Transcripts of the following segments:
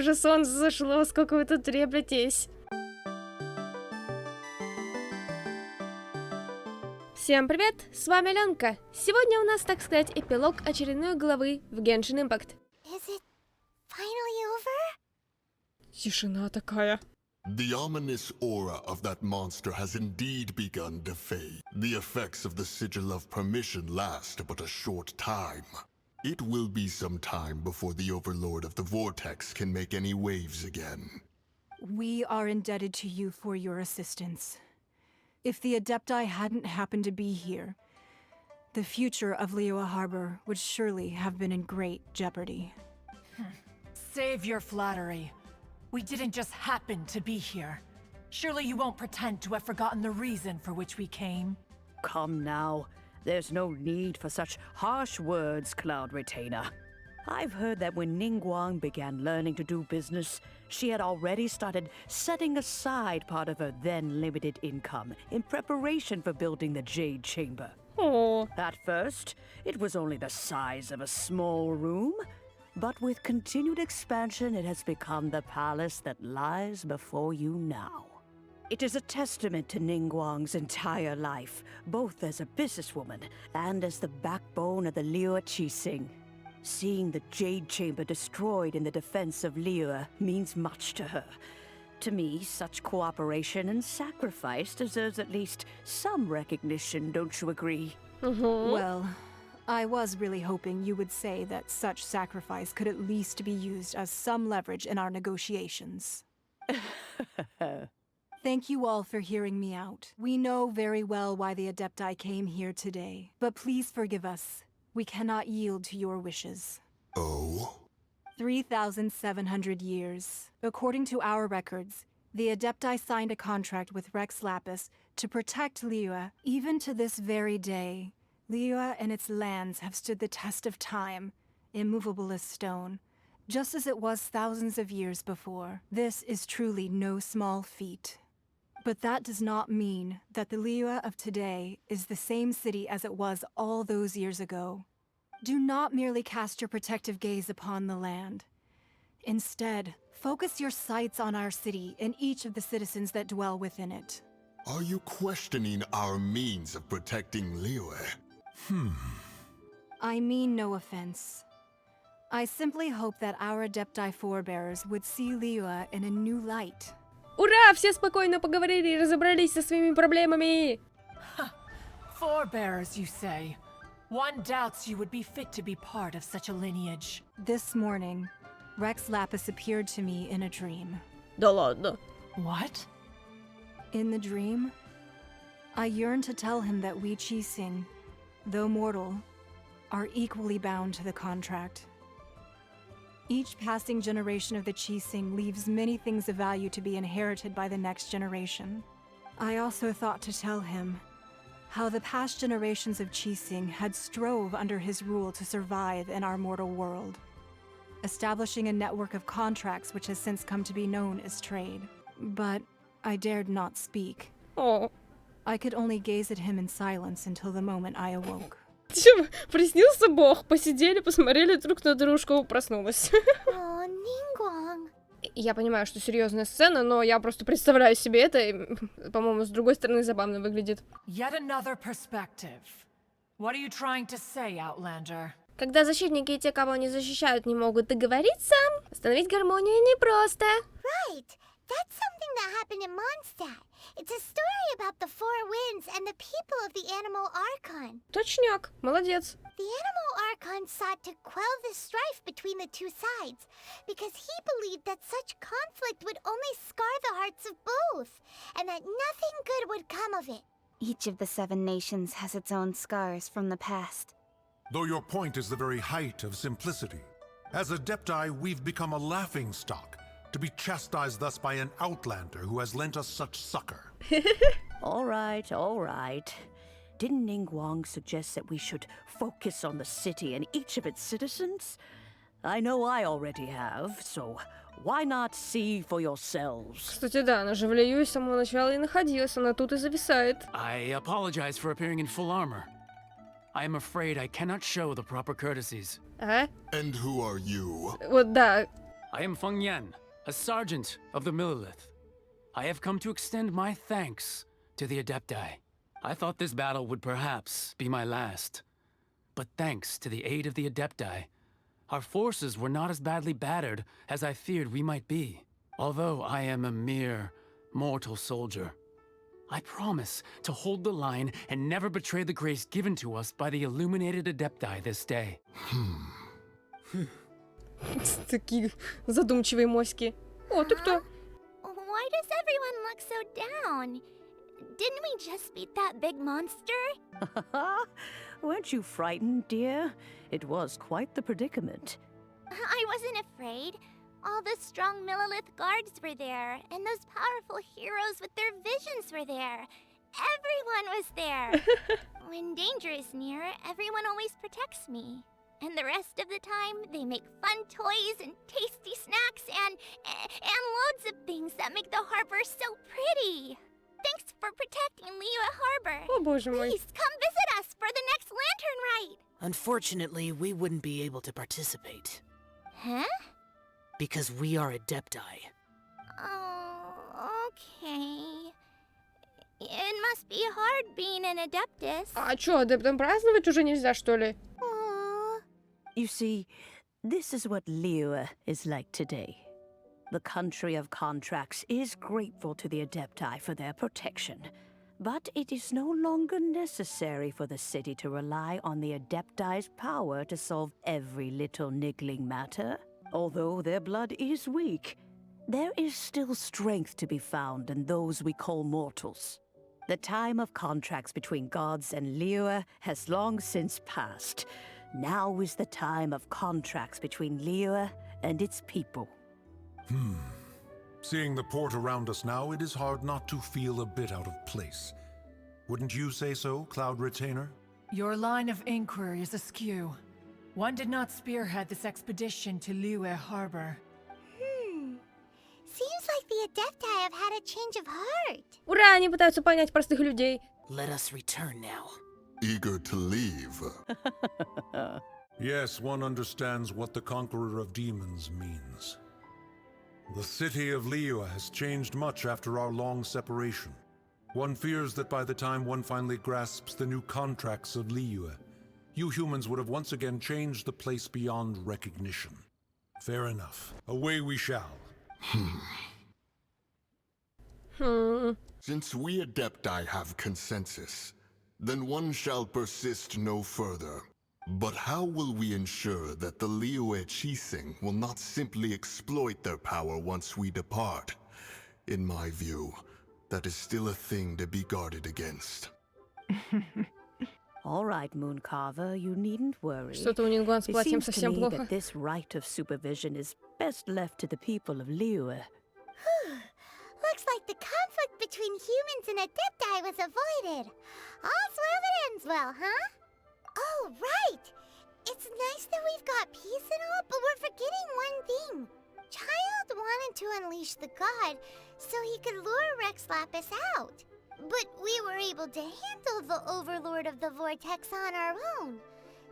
Уже солнце зашло, сколько вы тут треплетесь. Всем привет, с вами Аленка. Сегодня у нас, так сказать, эпилог очередной главы в Genshin Impact. Тишина такая. The ominous aura of that monster has indeed begun to fade. The effects of the sigil of permission last but a short time. It will be some time before the overlord of the vortex can make any waves again. We are indebted to you for your assistance. If the Adepti hadn't happened to be here, the future of Liyue Harbor would surely have been in great jeopardy. Save your flattery. We didn't just happen to be here. Surely you won't pretend to have forgotten the reason for which we came. Come now. There's no need for such harsh words, Cloud Retainer. I've heard that when Ningguang began learning to do business, she had already started setting aside part of her then limited income in preparation for building the Jade Chamber. Oh. At first, it was only the size of a small room, but with continued expansion, it has become the palace that lies before you now. It is a testament to Ningguang's entire life, both as a businesswoman and as the backbone of the Liyue Qixing. Seeing the Jade Chamber destroyed in the defense of Liyue means much to her. To me, such cooperation and sacrifice deserves at least some recognition, don't you agree? Well, I was really hoping you would say that such sacrifice could at least be used as some leverage in our negotiations. Thank you all for hearing me out. We know very well why the Adepti came here today, but please forgive us. We cannot yield to your wishes. Oh? 3,700 years. According to our records, the Adepti signed a contract with Rex Lapis to protect Liyue. Even to this very day, Liyue and its lands have stood the test of time, immovable as stone, just as it was thousands of years before. This is truly no small feat. But that does not mean that the Liyue of today is the same city as it was all those years ago. Do not merely cast your protective gaze upon the land. Instead, focus your sights on our city and each of the citizens that dwell within it. Are you questioning our means of protecting Liyue? I mean no offense. I simply hope that our Adepti forebears would see Liyue in a new light. Ура! Все спокойно поговорили и разобрались со своими проблемами. Forebears, you say? One doubts you would be fit to be part of such a lineage. This morning, Rex Lapis appeared to me in a dream. Да ладно. What? In the dream, I yearned to tell him that we Qixing, though mortal, are equally bound to the contract. Each passing generation of the Qixing leaves many things of value to be inherited by the next generation. I also thought to tell him how the past generations of Qixing had strove under his rule to survive in our mortal world, establishing a network of contracts which has since come to be known as trade. But I dared not speak. О. I could only gaze at him in silence until the moment I awoke. Чё, приснился бог? Посидели, посмотрели друг на дружку, проснулась. О, Нингуанг. Я понимаю, что серьезная сцена, но я просто представляю себе это, и, по-моему, с другой стороны забавно выглядит. Yet another perspective. What are you trying to say, Outlander? Когда защитники и те, кого они защищают, не могут договориться, остановить гармонию непросто. Right. That's something that happened in Mondstadt. It's a story about the four winds and the people of the Animal Archon. Точняк, молодец. The Animal Archon sought to quell the strife between the two sides because he believed that such conflict would only scar the hearts of both, and that nothing good would come of it. Each of the 7 nations has its own scars from the past. Though your point is the very height of simplicity. As Adepti, we've become a laughingstock, to be chastised thus by an outlander who has lent us such succor. All right. Didn't Ningguang suggest that we should focus on the city and each of its citizens? I know I already have, so why not see for yourselves? Кстати, да, она же в Лiyue с самого начала и находилась, она тут и зависает. I apologize for appearing in full armor. I am afraid I cannot show the proper courtesies. Ага. And who are you? Вот да. I am Feng Yan, a sergeant of the Millilith. I have come to extend my thanks to the Adepti. I thought this battle would perhaps be my last. But thanks to the aid of the Adepti, our forces were not as badly battered as I feared we might be. Although I am a mere mortal soldier, I promise to hold the line and never betray the grace given to us by the illuminated Adepti this day. Такие задумчивые моськи. О, ты кто? Why does everyone look so down? Didn't we just beat that big monster? Weren't you frightened, dear? It was quite the predicament. I wasn't afraid. All the strong Millilith guards were there, and those powerful heroes with their visions were there. Everyone was there. When danger is near, everyone always protects me. And the rest of the time, they make fun toys and tasty snacks and loads of things that make the harbor so pretty. Thanks for protecting Liyue Harbor. О, боже мой. Please come visit us for the next lantern ride. Unfortunately, we wouldn't be able to participate. Huh? Because we are Adepti. Oh, okay. It must be hard being an Adeptus. А чё, адептам праздновать уже нельзя, что ли? Aw. You see, this is what Liyue is like today. The country of contracts is grateful to the Adepti for their protection, but it is no longer necessary for the city to rely on the Adepti's power to solve every little niggling matter. Although their blood is weak, there is still strength to be found in those we call mortals. The time of contracts between gods and Liyue has long since passed. Now is the time of contracts between Liyue and its people. Seeing the port around us now, it is hard not to feel a bit out of place. Wouldn't you say so, Cloud Retainer? Your line of inquiry is askew. One did not spearhead this expedition to Liyue Harbor. Seems like the Adepti have had a change of heart. Ура, они пытаются понять простых людей. Let us return now. Eager to leave. Yes, one understands what the Conqueror of Demons means. The city of Liyue has changed much after our long separation. One fears that by the time one finally grasps the new contracts of Liyue, you humans would have once again changed the place beyond recognition. Fair enough. Away we shall. Since we Adepti have consensus, then one shall persist no further. But how will we ensure that the Liyue Chising will not simply exploit their power once we depart? In my view, that is still a thing to be guarded against. All right, Mooncarver, you needn't worry. Что-то у Нингуан с It платьем seems to совсем me плохо. that this right of supervision is best left to the people of Liyue. Looks like the conflict between humans and Adepti was avoided. All's well that ends well, huh? Oh, right! It's nice that we've got peace and all, but we're forgetting one thing. Child wanted to unleash the god so he could lure Rex Lapis out. But we were able to handle the Overlord of the Vortex on our own.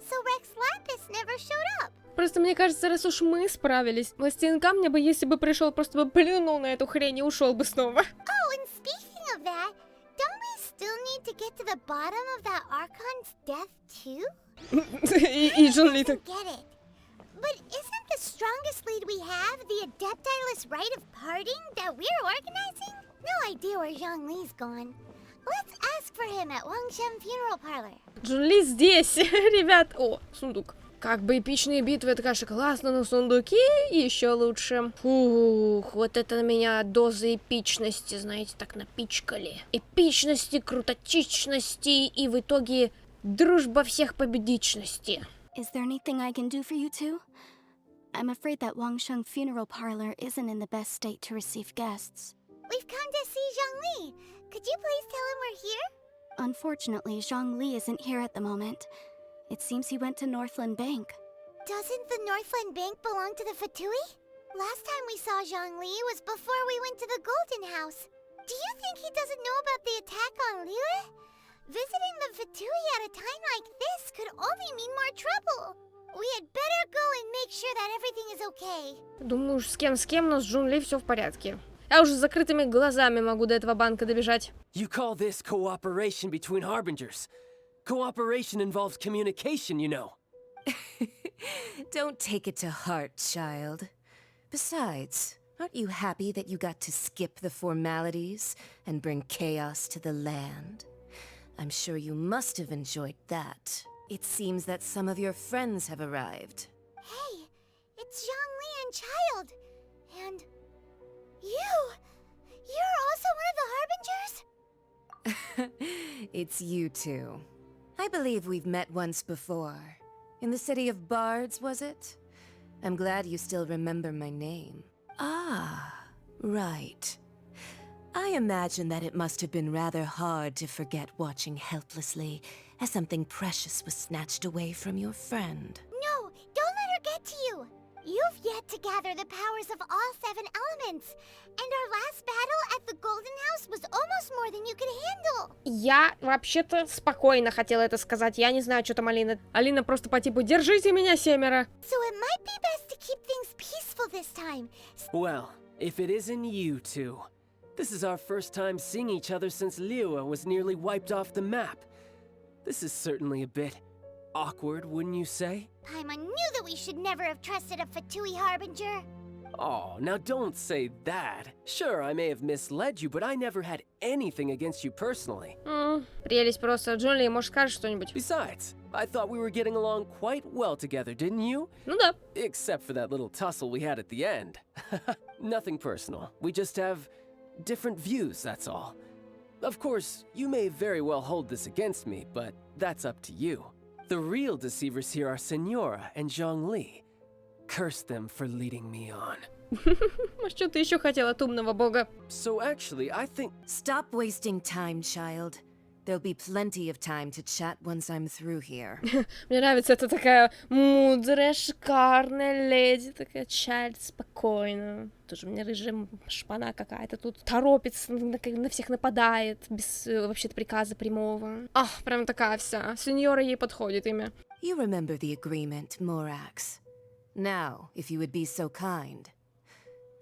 So Rex Lapis never showed up. Просто мне кажется, раз уж мы справились, Властелин Камня бы, если бы пришел, просто бы плюнул на эту хрень и ушел бы снова. Oh, and speaking of that, don't we still need to get to the bottom of that Archon's death too? И Джон Ли так. Get it. But isn't the strongest lead we have the Adeptiless rite of parting that we're organizing? No idea where Zhongli's gone. Let's ask for him at Wangshen Funeral Parlor. Джон Ли здесь, ребят. О, сундук. Как бы эпичные битвы, это, конечно, классно, но сундуки еще лучше. Фух, вот это на меня доза эпичности, знаете, так напичкали. Эпичности, крутотичности и в итоге дружба всех победичности. Is there anything I can do for you two? I'm afraid that Wangsheng Funeral Parlor isn't in the best state to receive guests. We've come to see Zhongli. Could you please tell him we're here? Unfortunately, Zhongli isn't here at the moment. It seems he went to Northland Bank. Doesn't the Northland Bank belong to the Fatui? Last time we saw Zhongli was before we went to the Golden House. Do you think he doesn't know about the attack on Liyue? Visiting the Fatui at a time like this could only mean more trouble. We had better go and make sure that everything is okay. Думаю, уж с кем, но с Джун все в порядке. Я уже с закрытыми глазами могу до этого банка добежать. You call this cooperation between harbingers? Cooperation involves communication, you know. Don't take it to heart, child. Besides, aren't you happy that you got to skip the formalities and bring chaos to the land? I'm sure you must have enjoyed that. It seems that some of your friends have arrived. Hey, it's Zhongli and Child. And you! You're also one of the harbingers? It's you two. I believe we've met once before. In the city of Bards, was it? I'm glad you still remember my name. Ah, right. I imagine that it must have been rather hard to forget watching helplessly as something precious was snatched away from your friend. No, don't let her get to you. You've yet to gather the powers of all 7 elements. And our last battle at the Golden House was almost more than you could handle. Я вообще-то спокойно хотела это сказать. Я не знаю, что там Алина. Алина просто по типу «Держите меня, 7». So it might be best to keep things peaceful this time. Well, if it isn't you two. This is our first time seeing each other since Liyue was nearly wiped off the map. This is certainly a bit awkward, wouldn't you say? Paimon knew that we should never have trusted a Fatui Harbinger. Oh, now don't say that. Sure, I may have misled you, but I never had anything against you personally. Прелесть просто. Джонли, может, скажешь что-нибудь? Besides, I thought we were getting along quite well together, didn't you? Ну да. Except for that little tussle we had at the end. Nothing personal. We just have different views, that's all. Of course, you may very well hold this against me, but that's up to you. The real deceivers here are Senora and Zhongli. Curse them for leading me on. Что ты еще хотел от умного бога? So actually, I think... Stop wasting time, child. There'll be plenty of time to chat once I'm through here. Мне нравится, это такая мудрая, шикарная леди, такая Чайльд, спокойно. Тоже мне рыжая шпана какая-то тут торопится, на всех нападает, без вообще-то приказа прямого. Ах, прям такая вся. Сеньора ей подходит имя. You remember the agreement, Morax. Now, if you would be so kind.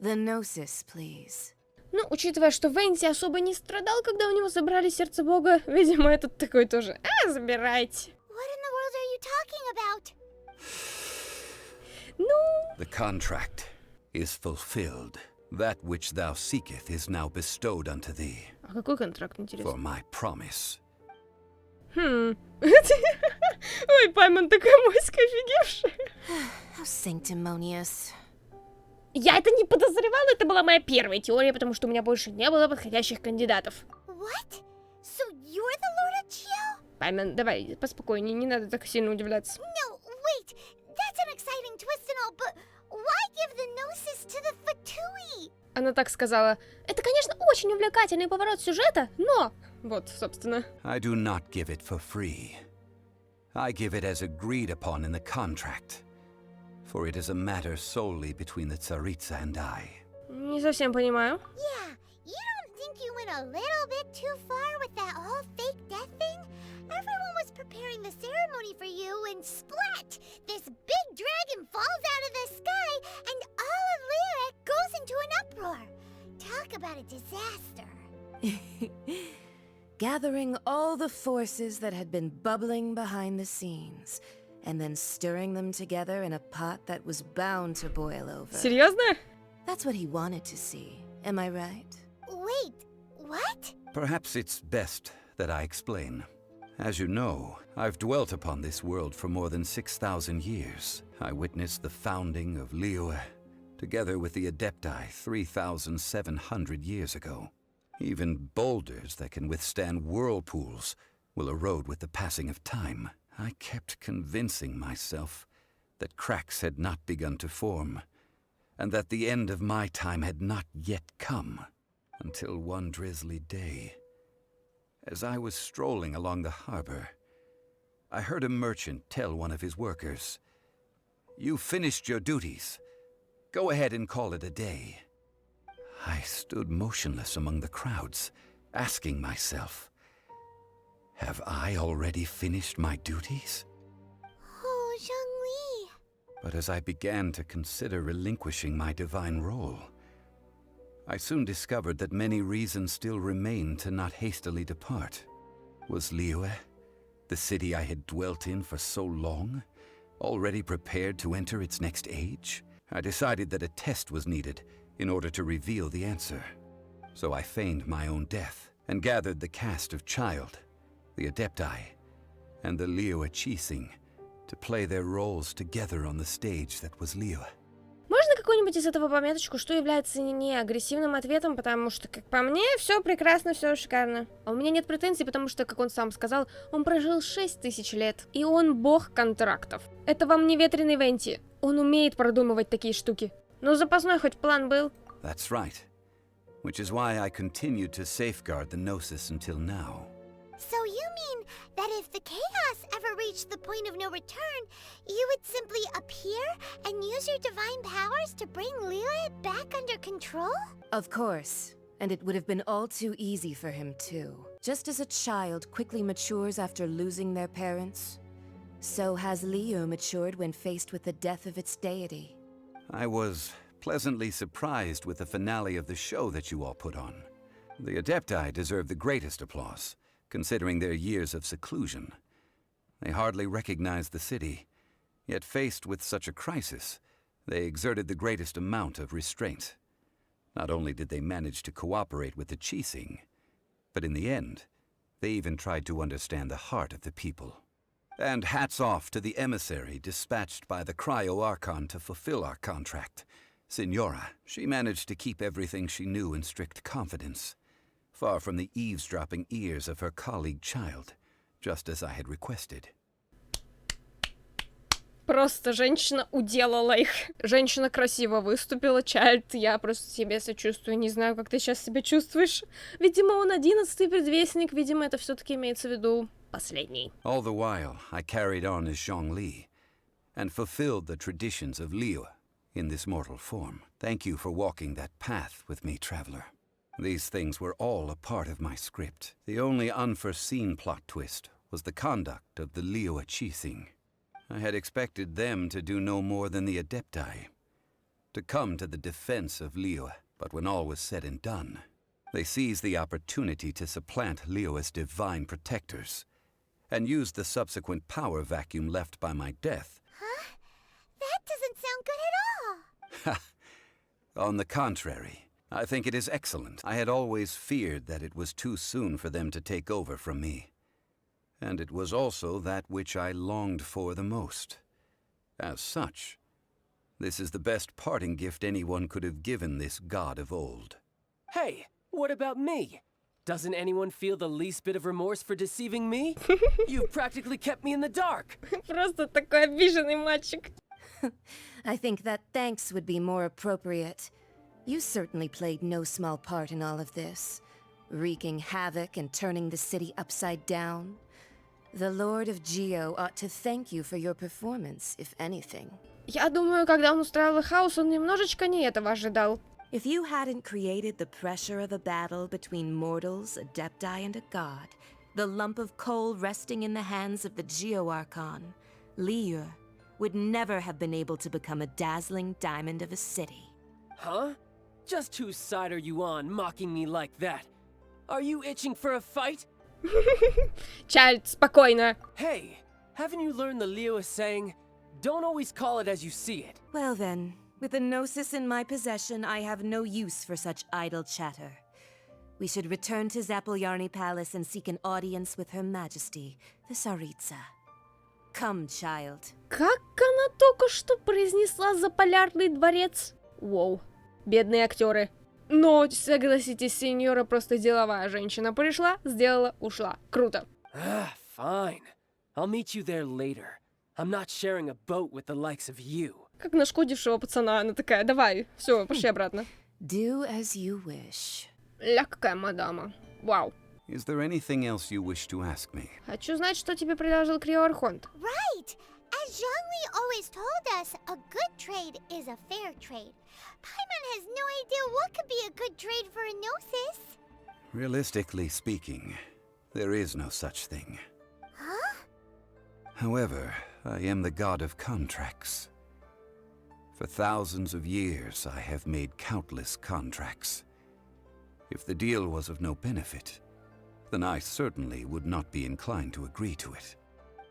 The Gnosis, please. Ну, учитывая, что Венти особо не страдал, когда у него забрали сердце бога, видимо, этот такой тоже. Забирайте. What in the world are you talking about? Ну... The contract is fulfilled. That which thou seeketh is now bestowed unto thee. А какой контракт, интересно? For my promise. Ой, Паймон такая моська офигевшая. How sanctimonious. Я это не подозревала, это была моя первая теория, потому что у меня больше не было подходящих кандидатов. What? So you're the Lord of Chio? Паймон, давай, поспокойнее, не надо так сильно удивляться. No, wait. That's an exciting twist and all, but why give the Gnosis to the Fatui? Она так сказала. Это, конечно, очень увлекательный поворот сюжета, но... Вот, собственно. I do not give it for free. I give it as agreed upon in the contract. For it is a matter solely between the Tsaritsa and I. Не совсем понимаю. Yeah, you don't think you went a little bit too far with that whole fake death thing? Everyone was preparing the ceremony for you and splat! This big dragon falls out of the sky and all of Lyric goes into an uproar. Talk about a disaster. Gathering all the forces that had been bubbling behind the scenes, and then stirring them together in a pot that was bound to boil over. Серьезно? That's what he wanted to see. Am I right? Wait, what? Perhaps it's best that I explain. As you know, I've dwelt upon this world for more than 6,000 years. I witnessed the founding of Liyue, together with the Adepti 3,700 years ago. Even boulders that can withstand whirlpools will erode with the passing of time. I kept convincing myself that cracks had not begun to form, and that the end of my time had not yet come, until one drizzly day, as I was strolling along the harbor, I heard a merchant tell one of his workers, "You finished your duties. Go ahead and call it a day." I stood motionless among the crowds, asking myself, have I already finished my duties? Oh, Zhongli. But as I began to consider relinquishing my divine role, I soon discovered that many reasons still remained to not hastily depart. Was Liyue, the city I had dwelt in for so long, already prepared to enter its next age? I decided that a test was needed in order to reveal the answer. So I feigned my own death and gathered the cast of Child, the Adepti, and the Liyue Chising to play their roles together on the stage that was Liyue. Можно какую-нибудь из этого пометочку, что является не агрессивным ответом, потому что, как по мне, все прекрасно, все шикарно. А у меня нет претензий, потому что, как он сам сказал, он прожил 6000 лет, и он бог контрактов. Это вам не ветреный Венти. Он умеет продумывать такие штуки. Но запасной хоть план был. That's right. Which is why I continued to safeguard the Gnosis until now. So you mean that if the chaos ever reached the point of no return, you would simply appear and use your divine powers to bring Liyue back under control? Of course. And it would have been all too easy for him, too. Just as a child quickly matures after losing their parents, so has Liyue matured when faced with the death of its deity. I was pleasantly surprised with the finale of the show that you all put on. The Adepti deserve the greatest applause, considering their years of seclusion. They hardly recognized the city, yet faced with such a crisis, they exerted the greatest amount of restraint. Not only did they manage to cooperate with the Chising, but in the end, they even tried to understand the heart of the people. And hats off to the emissary dispatched by the Cryo-Archon to fulfill our contract. Signora, she managed to keep everything she knew in strict confidence, far from the eavesdropping ears of her colleague Child, just as I had requested. Просто женщина уделала их. Женщина красиво выступила. Чайлд, я просто тебе сочувствую. Не знаю, как ты сейчас себя чувствуешь. Видимо, он 11-й предвестник. Видимо, это все-таки имеется в виду последний. All the while, I carried on as Zhongli, and fulfilled the traditions of Liyue in this mortal form. Thank you for walking that path with me, traveler. These things were all a part of my script. The only unforeseen plot twist was the conduct of the Liyue Chising. I had expected them to do no more than the Adepti, to come to the defense of Liyue. But when all was said and done, they seized the opportunity to supplant Liyue's divine protectors, and used the subsequent power vacuum left by my death. Huh? That doesn't sound good at all. On the contrary, I think it is excellent. I had always feared that it was too soon for them to take over from me. And it was also that which I longed for the most. As such, this is the best parting gift anyone could have given this god of old. Hey, what about me? Doesn't anyone feel the least bit of remorse for deceiving me? You've practically kept me in the dark. Просто такой обиженный мальчик. I think that thanks would be more appropriate. You certainly played no small part in all of this, wreaking havoc and turning the city upside down. The Lord of Geo ought to thank you for your performance, if anything. Я думаю, когда он устраивал хаос, он немножечко не этого ожидал. If you hadn't created the pressure of a battle between mortals, Adepti, and a god, the lump of coal resting in the hands of the Geo-Archon, Liyue, would never have been able to become a dazzling diamond of a city. Huh? Just whose side are you on, mocking me like that? Are you itching for a fight? Чайлд, спокойно. Hey, haven't you learned the Liyue saying, don't always call it as you see it? Well then, with the Gnosis in my possession, I have no use for such idle chatter. We should return to Zapoljarny Palace and seek an audience with Her Majesty, the Tsaritsa. Come, child. Как она только что произнесла Заполярный дворец? Воу, бедные актеры. Но, согласитесь, сеньора просто деловая женщина. Пришла, сделала, ушла. Круто. Fine. I'll meet you there later. I'm not sharing a boat with the likes of you. Как нашкодившего пацана, она такая, давай, все, пошли обратно. Do as you wish. Ля, какая мадама. Вау. Is there anything else you wish to ask me? Хочу знать, что тебе предложил Криоархонт. Right! As Zhongli always told us, a good trade is a fair trade. Paimon has no idea what could be a good trade for a Gnosis. Realistically speaking, there is no such thing. Huh? However, I am the god of contracts. For thousands of years, I have made countless contracts. If the deal was of no benefit, then I certainly would not be inclined to agree to it.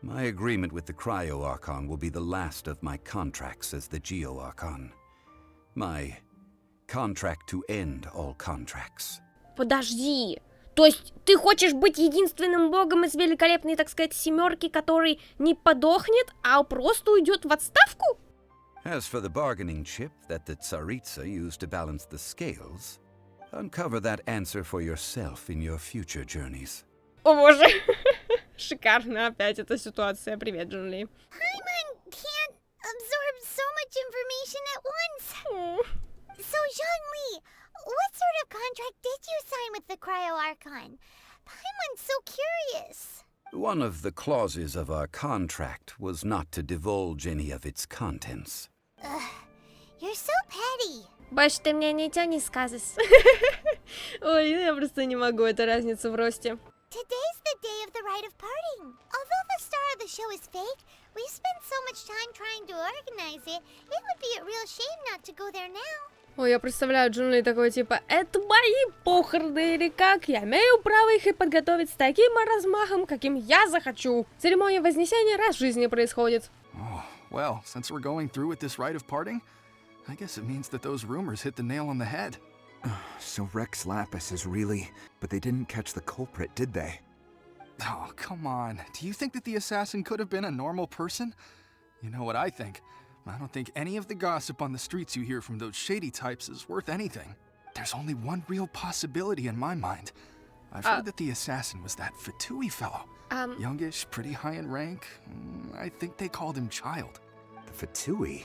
My agreement with the Cryo-Archon will be the last of my contracts as the Geo-Archon. My contract to end all contracts. Подожди. То есть ты хочешь быть единственным богом из великолепной, так сказать, семерки, который не подохнет, а просто уйдет в отставку? As for the bargaining chip that the Tsaritsa used to balance the scales, uncover that answer for yourself in your future journeys. О боже. Шикарно опять эта ситуация. Привет, Джунли. Paimon can't absorb so much information at once. So, Zhongli, what sort of contract did you sign with the Cryo-Archon? Paimon's so curious. One of the clauses of our contract was not to divulge any of its contents. You're so petty. Больше ты мне ничего не скажешь. Ой, я просто не могу, это разница в росте. Today's the day of the rite of parting. Although the star of the show is fake, we've spent so much time trying to organize it, it would be a real shame not to go there now. Ой, я представляю Джунли такой, типа, это мои похороны или как? Я имею право их и подготовить с таким размахом, каким я захочу. Церемония Вознесения раз в жизни происходит. Oh, well, since we're going through with this rite of parting, I guess it means that those rumors hit the nail on the head. So Rex Lapis is really... But they didn't catch the culprit, did they? Oh, come on. Do you think that the assassin could have been a normal person? You know what I think. I don't think any of the gossip on the streets you hear from those shady types is worth anything. There's only one real possibility in my mind. I've heard that the assassin was that Fatui fellow. Youngish, pretty high in rank. I think they called him Child. The Fatui?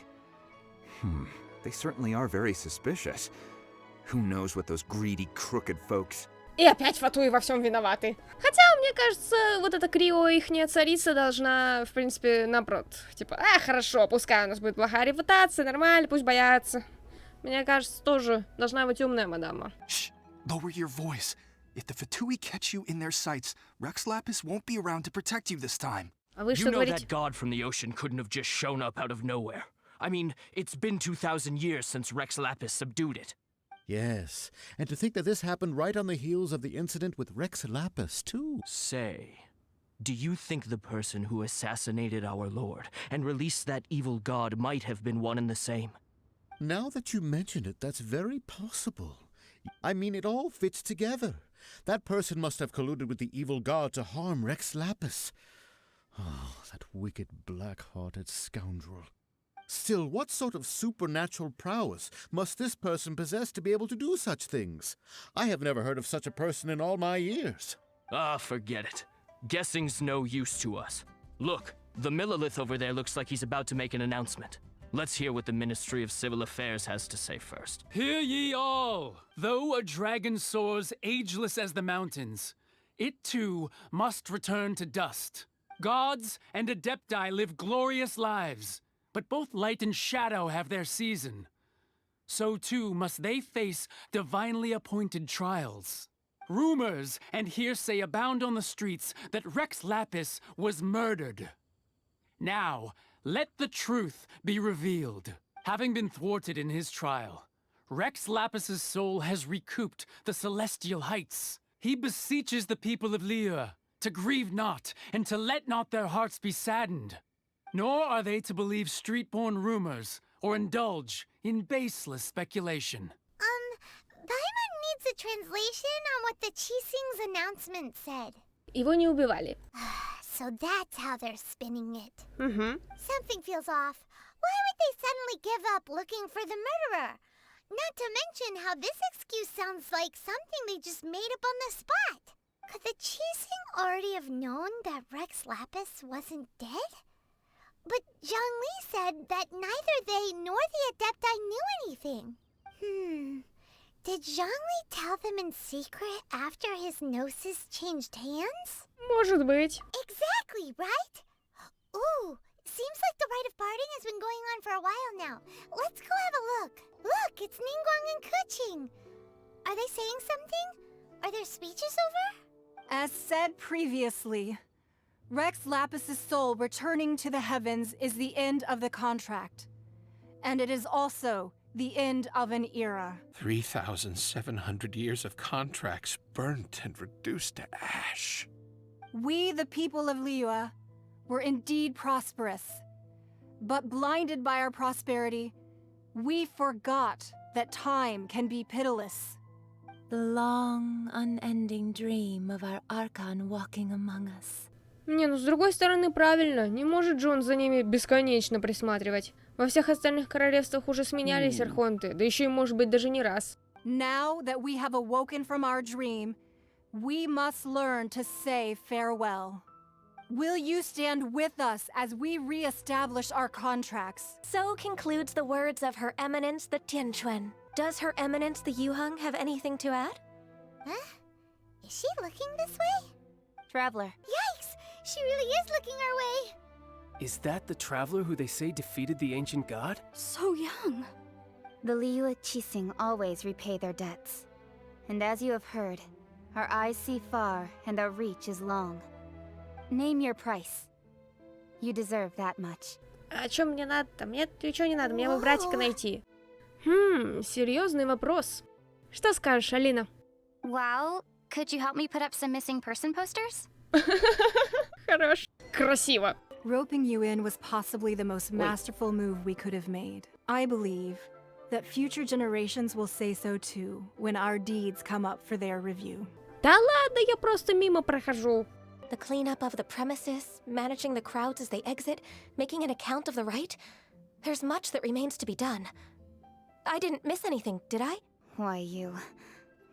They certainly are very suspicious. Who knows what those greedy, crooked folks... И опять Фатуи во всем виноваты. Хотя, мне кажется, вот эта Крио, ихняя царица, должна, в принципе, наоборот. Типа, хорошо, пускай у нас будет плохая репутация, нормально, пусть боятся. Мне кажется, тоже должна быть умная мадама. Shh! Lower your voice. If the Fatui catch you in their sights, Rex Lapis won't be around to protect you this time. А вы You что know говорите? that god from the ocean couldn't have just shown up out of nowhere. I mean, it's been 2,000 years since Rex Lapis subdued it. Yes, and to think that this happened right on the heels of the incident with Rex Lapis, too. Say, do you think the person who assassinated our lord and released that evil god might have been one and the same? Now that you mention it, that's very possible. I mean, it all fits together. That person must have colluded with the evil god to harm Rex Lapis. Oh, that wicked, black-hearted scoundrel. Still, what sort of supernatural prowess must this person possess to be able to do such things? I have never heard of such a person in all my years. Ah, forget it. Guessing's no use to us. Look, the Millilith over there looks like he's about to make an announcement. Let's hear what the Ministry of Civil Affairs has to say first. Hear ye all! Though a dragon soars ageless as the mountains, it too must return to dust. Gods and Adepti live glorious lives, but both light and shadow have their season. So too must they face divinely appointed trials. Rumors and hearsay abound on the streets that Rex Lapis was murdered. Now, let the truth be revealed. Having been thwarted in his trial, Rex Lapis's soul has recouped the celestial heights. He beseeches the people of Liyue to grieve not and to let not their hearts be saddened. Nor are they to believe street-born rumors or indulge in baseless speculation. Paimon needs a translation on what the Qixing's announcement said. Его не убивали. So that's how they're spinning it. Угу. Something feels off. Why would they suddenly give up looking for the murderer? Not to mention how this excuse sounds like something they just made up on the spot. Could the Qixing already have known that Rex Lapis wasn't dead? But Zhongli said that neither they nor the Adepti knew anything. Did Zhongli tell them in secret after his gnosis changed hands? Может быть. Exactly, right? Ooh, seems like the rite of parting has been going on for a while now. Let's go have a look. Look, it's Ningguang and Keqing. Are they saying something? Are their speeches over? As said previously, Rex Lapis's soul returning to the heavens is the end of the contract. And it is also the end of an era. 3,700 years of contracts burnt and reduced to ash. We, the people of Liyue, were indeed prosperous. But blinded by our prosperity, we forgot that time can be pitiless. The long, unending dream of our Archon walking among us. Не, ну с другой стороны, правильно. Не может же он за ними бесконечно присматривать. Во всех остальных королевствах уже сменялись архонты, да еще и, может быть, даже не раз. Now that we have awoken from our dream, we must learn to say farewell. Will you stand with us as we re-establish our contracts? So concludes the words of Her Eminence the Tianquan. Does Her Eminence the Yuheng have anything to add? Huh? Is she looking this way? Traveler. Yikes! She really is looking our way! Is that the traveler who they say defeated the ancient god? So young. The Liyue Qixing always repay their debts. And as you have heard, our eyes see far and our reach is long. Name your price. You deserve that much. А чё мне надо-то? Мне ничего не надо, мне бы братика найти. Серьезный вопрос. Что скажешь, Алина? Well, could you help me put up some missing person posters? Хорош. Красиво. Roping you in was possibly the most masterful move we could have made. I believe that future generations will say so too when our deeds come up for their review. Да ладно, я просто мимо прохожу. The cleanup of the premises, managing the crowds as they exit, making an account of the rite. There's much that remains to be done. I didn't miss anything, did I? Why, you...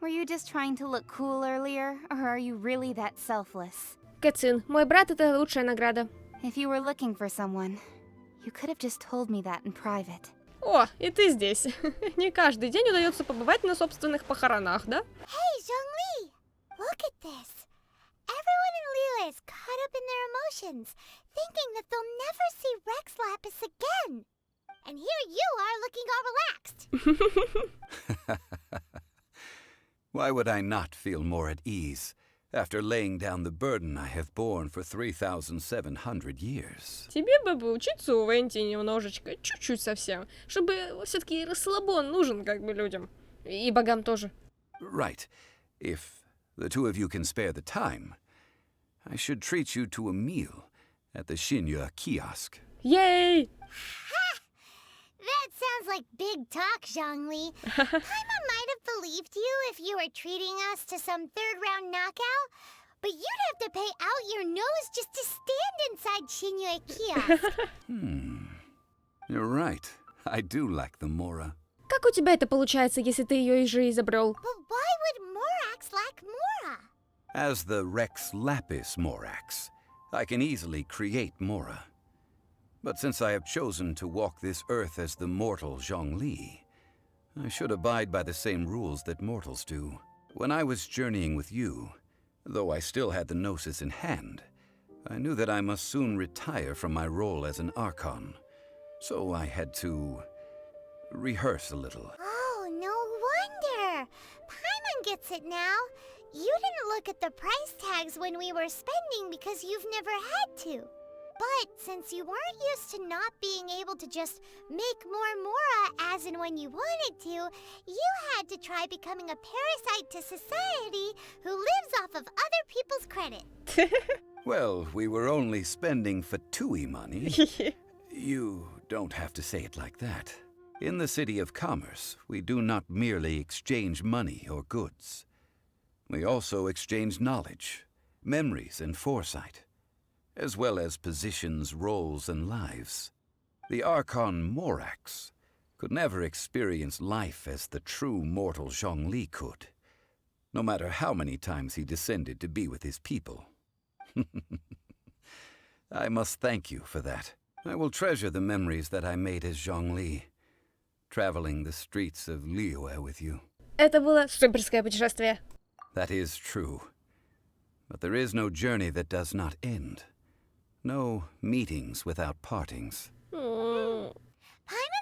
Were you just trying to look cool earlier, or are you really that selfless? Кэцин, мой брат — это лучшая награда. If you were looking for someone, you could have just told me that in private. О, и ты здесь. Не каждый день удается побывать на собственных похоронах, да? Hey, Zhongli! Look at this! Everyone in Liyue is caught up in their emotions, thinking that they'll never see Rex Lapis again. And here you are looking all relaxed. Why would I not feel more at ease after laying down the burden I have borne for 3,700 years? Тебе бы поучиться у Венти немножечко, чуть-чуть совсем, чтобы все-таки расслабон нужен как бы людям. И богам тоже. Right. If the two of you can spare the time, I should treat you to a meal at the Xinyue kiosk. Yay! That sounds like big talk, Zhongli. Paimon might have believed you if you were treating us to some third-round knockout, but you'd have to pay out your nose just to stand inside Xinyue kiosk. You're right. I do lack the Mora. Как у тебя это получается, если ты ее же изобрел? But why would Morax lack Mora? As the Rex Lapis Morax, I can easily create Mora. But since I have chosen to walk this earth as the mortal Zhongli, I should abide by the same rules that mortals do. When I was journeying with you, though I still had the Gnosis in hand, I knew that I must soon retire from my role as an Archon. So I had to rehearse a little. Oh, no wonder. Paimon gets it now. You didn't look at the price tags when we were spending because you've never had to. But since you weren't used to not being able to just make more Mora as and when you wanted to, you had to try becoming a parasite to society who lives off of other people's credit. Well, we were only spending Fatui money. You don't have to say it like that. In the City of Commerce, we do not merely exchange money or goods. We also exchange knowledge, memories, and foresight, as well as positions, roles, and lives. The Archon Morax could never experience life as the true mortal Zhongli could, no matter how many times he descended to be with his people. I must thank you for that. I will treasure the memories that I made as Zhongli, traveling the streets of Liyue with you. Это было суперское путешествие. That is true. But there is no journey that does not end. No meetings without partings. Paimon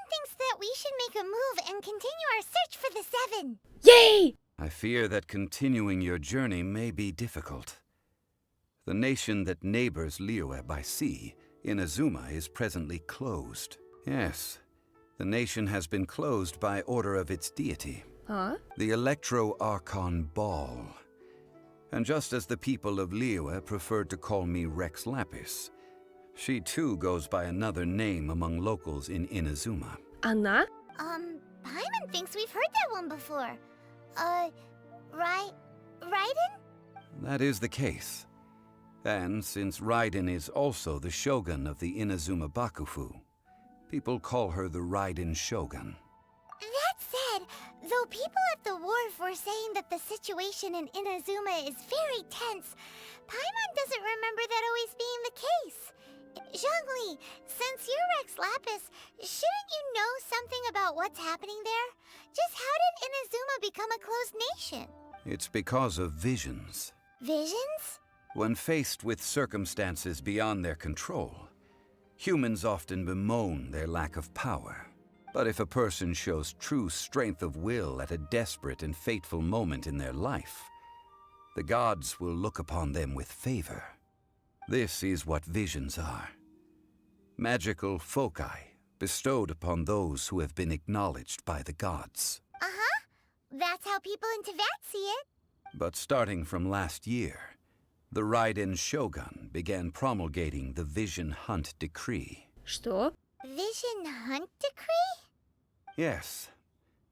thinks that we should make a move and continue our search for the Seven. Yay! I fear that continuing your journey may be difficult. The nation that neighbors Liyue by sea, Inazuma, is presently closed. Yes, The nation has been closed by order of its deity, the Electro-Archon Ball. And just as the people of Liyue preferred to call me Rex Lapis, she too goes by another name among locals in Inazuma. Она? Paimon thinks we've heard that one before. Raiden? That is the case. And since Raiden is also the shogun of the Inazuma Bakufu, people call her the Raiden Shogun. That said, though people at the wharf were saying that the situation in Inazuma is very tense, Paimon doesn't remember that always being the case. Zhongli, since you're Rex Lapis, shouldn't you know something about what's happening there? Just how did Inazuma become a closed nation? It's because of visions. Visions? When faced with circumstances beyond their control, humans often bemoan their lack of power. But if a person shows true strength of will at a desperate and fateful moment in their life, the gods will look upon them with favor. This is what visions are. Magical foci bestowed upon those who have been acknowledged by the gods. That's how people in Teyvat see it. But starting from last year, the Raiden Shogun began promulgating the Vision Hunt Decree. Что? Vision Hunt Decree? Yes.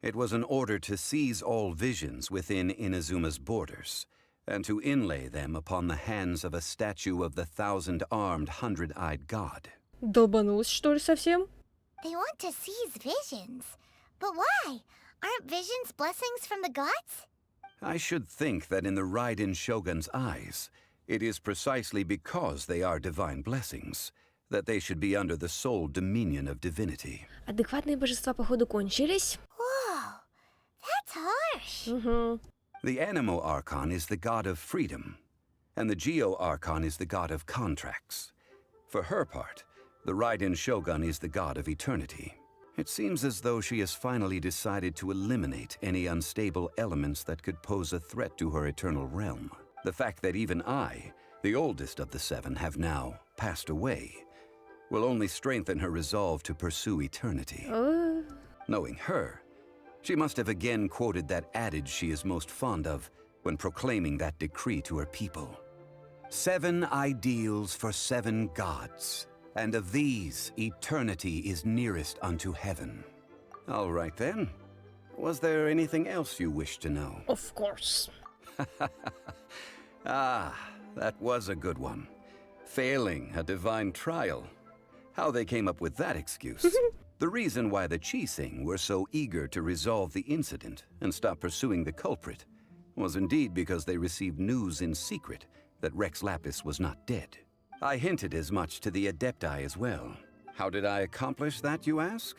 It was an order to seize all visions within Inazuma's borders, and to inlay them upon the hands of a statue of the thousand-armed, hundred-eyed god. Долбанулась, что ли, совсем? They want to seize visions. But why? Aren't visions blessings from the gods? I should think that in the Raiden Shogun's eyes, it is precisely because they are divine blessings that they should be under the sole dominion of divinity. Адекватные божества, походу, кончились. Whoa, that's harsh. The Animo Archon is the god of freedom, and the Geo Archon is the god of contracts. For her part, the Raiden Shogun is the god of eternity. It seems as though she has finally decided to eliminate any unstable elements that could pose a threat to her eternal realm. The fact that even I, the oldest of the seven, have now passed away, will only strengthen her resolve to pursue eternity. Knowing her, she must have again quoted that adage she is most fond of when proclaiming that decree to her people. 7 ideals for 7 gods, and of these, eternity is nearest unto heaven. All right then. Was there anything else you wished to know? Of course. That was a good one. Failing a divine trial. How they came up with that excuse. The reason why the Qixing were so eager to resolve the incident and stop pursuing the culprit was indeed because they received news in secret that Rex Lapis was not dead. I hinted as much to the Adepti as well. How did I accomplish that, you ask?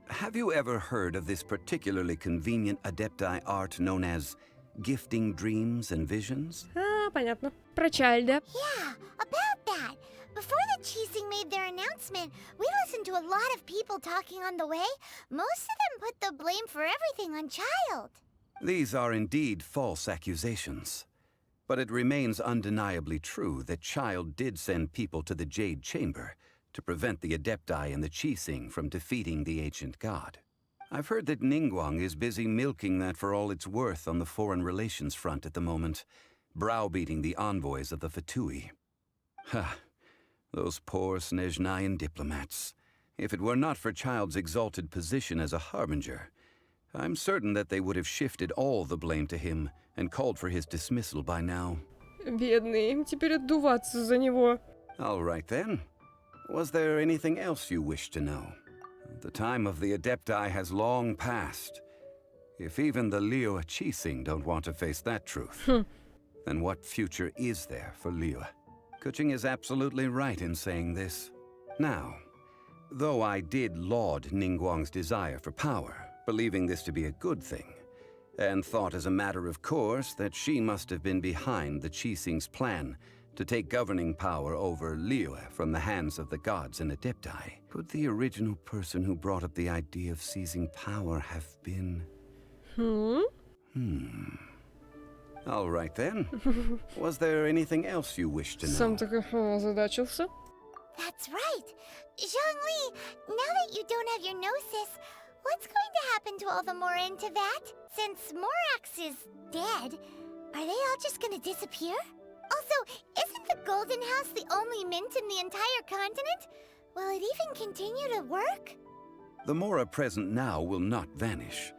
Have you ever heard of this particularly convenient Adepti art known as gifting dreams and visions? Понятно. Про Чайльда. Yeah, about that. Before the Qixing made their announcement, we listened to a lot of people talking on the way. Most of them put the blame for everything on Child. These are indeed false accusations. But it remains undeniably true that Child did send people to the Jade Chamber to prevent the Adepti and the Qixing from defeating the ancient god. I've heard that Ningguang is busy milking that for all it's worth on the foreign relations front at the moment, browbeating the envoys of the Fatui. Those poor Snezhnayan diplomats. If it were not for Child's exalted position as a harbinger, I'm certain that they would have shifted all the blame to him and called for his dismissal by now. Бедный, им теперь отдуваться за него. All right then. Was there anything else you wish to know? The time of the Adepti has long passed. If even the Liyue Qixing don't want to face that truth, then what future is there for Liyue? Kuching is absolutely right in saying this. Now, though I did laud Ningguang's desire for power, believing this to be a good thing, and thought as a matter of course that she must have been behind the Qixing's plan to take governing power over Liyue from the hands of the gods and Adepti. Could the original person who brought up the idea of seizing power have been... All right then. Was there anything else you wished to know? Сам так озадачился. That's right. Zhongli, now that you don't have your gnosis, what's going to happen to all the Mora in Teyvat? Since Morax is dead, are they all just gonna disappear? Also, isn't the Golden House the only mint in the entire continent? Will it even continue to work? The Mora present now will not vanish.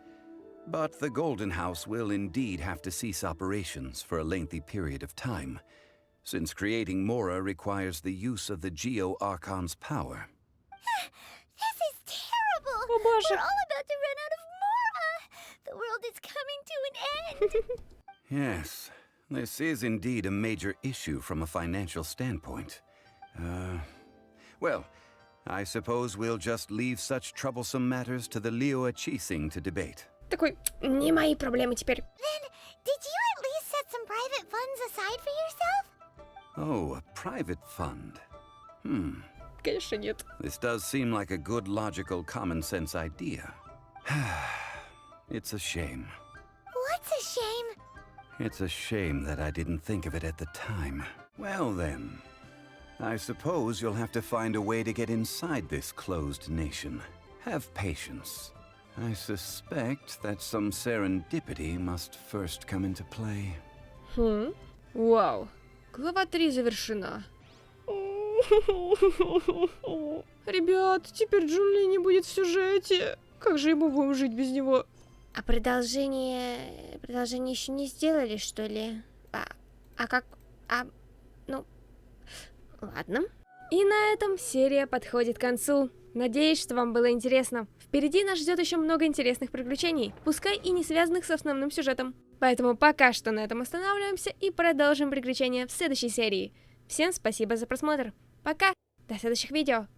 But the Golden House will indeed have to cease operations for a lengthy period of time, since creating Mora requires the use of the Geo-Archon's power. This is terrible! Oh, боже. We're all about to run out of Mora! The world is coming to an end! Yes, this is indeed a major issue from a financial standpoint. Well, I suppose we'll just leave such troublesome matters to the Liyue Qixing to debate. Такой, не мои проблемы теперь. Then, did you at least set some private funds aside for yourself? Oh, a private fund. Конечно, нет. This does seem like a good, logical, common-sense idea. It's a shame. What's a shame? It's a shame that I didn't think of it at the time. Well then, I suppose you'll have to find a way to get inside this closed nation. Have patience. I suspect that some serendipity must first come into play. Вау. Глава 3 завершена. Ребят, теперь Джунли не будет в сюжете. Как же ему будем жить без него? А продолжение еще не сделали, что ли? Ну, ладно. И на этом серия подходит к концу. Надеюсь, что вам было интересно. Впереди нас ждет еще много интересных приключений, пускай и не связанных с основным сюжетом. Поэтому пока что на этом останавливаемся и продолжим приключения в следующей серии. Всем спасибо за просмотр. Пока! До следующих видео!